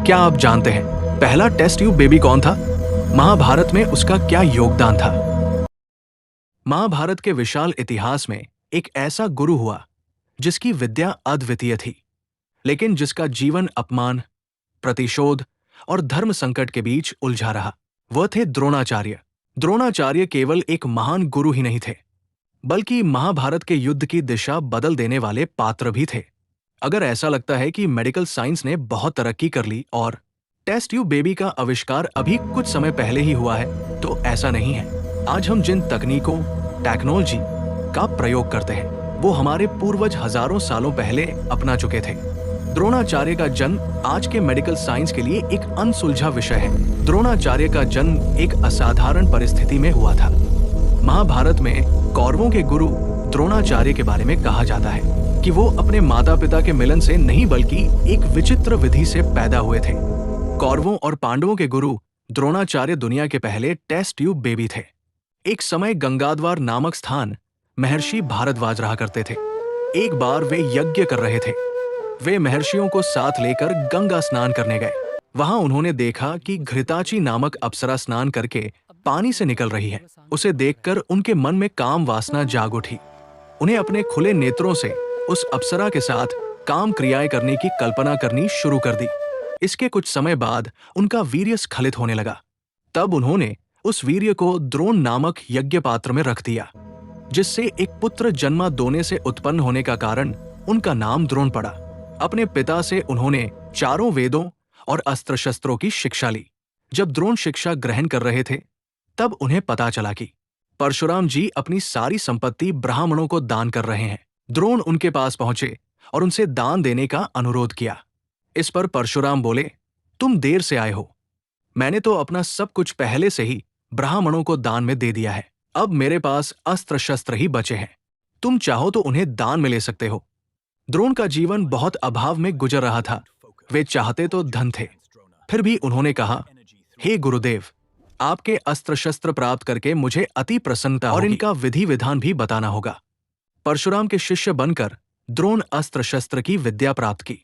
क्या आप जानते हैं पहला टेस्ट ट्यूब बेबी कौन था? महाभारत में उसका क्या योगदान था? महाभारत के विशाल इतिहास में एक ऐसा गुरु हुआ जिसकी विद्या अद्वितीय थी, लेकिन जिसका जीवन अपमान, प्रतिशोध और धर्म संकट के बीच उलझा रहा। वह थे द्रोणाचार्य। द्रोणाचार्य केवल एक महान गुरु ही नहीं थे, बल्कि महाभारत के युद्ध की दिशा बदल देने वाले पात्र भी थे। अगर ऐसा लगता है कि मेडिकल साइंस ने बहुत तरक्की कर ली और टेस्ट ट्यूब बेबी का आविष्कार अभी कुछ समय पहले ही हुआ है, तो ऐसा नहीं है। आज हम जिन तकनीकों, टेक्नोलॉजी का प्रयोग करते हैं, वो हमारे पूर्वज हजारों सालों पहले अपना चुके थे। द्रोणाचार्य का जन्म आज के मेडिकल साइंस के लिए एक अनसुलझा विषय है। द्रोणाचार्य का जन्म एक असाधारण परिस्थिति में हुआ था। महाभारत में कौरवों के गुरु द्रोणाचार्य के बारे में कहा जाता है कि वो अपने माता पिता के मिलन से नहीं, बल्कि एक विचित्र विधि से पैदा हुए थे। कौरवों और पांडवों के गुरु द्रोणाचार्य दुनिया के पहले टेस्ट ट्यूब बेबी थे। एक समय गंगाद्वार नामक स्थान महर्षि भारद्वाज रहा करते थे। एक बार वे यज्ञ कर रहे थे। वे महर्षियों को साथ लेकर गंगा स्नान करने गए। वहां उन्होंने देखा कि घृताची नामक अप्सरा स्नान करके पानी से निकल रही है। उसे देखकर उनके मन में काम वासना जाग उठी। उन्हें अपने खुले नेत्रों से उस अप्सरा के साथ काम क्रियाएं करने की कल्पना करनी शुरू कर दी। इसके कुछ समय बाद उनका वीर्य स्खलित होने लगा। तब उन्होंने उस वीर्य को द्रोण नामक यज्ञ पात्र में रख दिया, जिससे एक पुत्र जन्मा दोने से उत्पन्न होने का कारण उनका नाम द्रोण पड़ा। अपने पिता से उन्होंने चारों वेदों और अस्त्र शस्त्रों की शिक्षा ली। जब द्रोण शिक्षा ग्रहण कर रहे थे, तब उन्हें पता चला कि परशुराम जी अपनी सारी संपत्ति ब्राह्मणों को दान कर रहे हैं। द्रोण उनके पास पहुंचे और उनसे दान देने का अनुरोध किया। इस पर परशुराम बोले, तुम देर से आए हो। मैंने तो अपना सब कुछ पहले से ही ब्राह्मणों को दान में दे दिया है। अब मेरे पास अस्त्र शस्त्र ही बचे हैं। तुम चाहो तो उन्हें दान में ले सकते हो। द्रोण का जीवन बहुत अभाव में गुजर रहा था। वे चाहते तो धन थे। फिर भी उन्होंने कहा, हे गुरुदेव, आपके अस्त्र शस्त्र प्राप्त करके मुझे अति प्रसन्नता होगी और इनका विधि विधान भी बताना होगा। परशुराम के शिष्य बनकर द्रोण अस्त्र शस्त्र की विद्या प्राप्त की।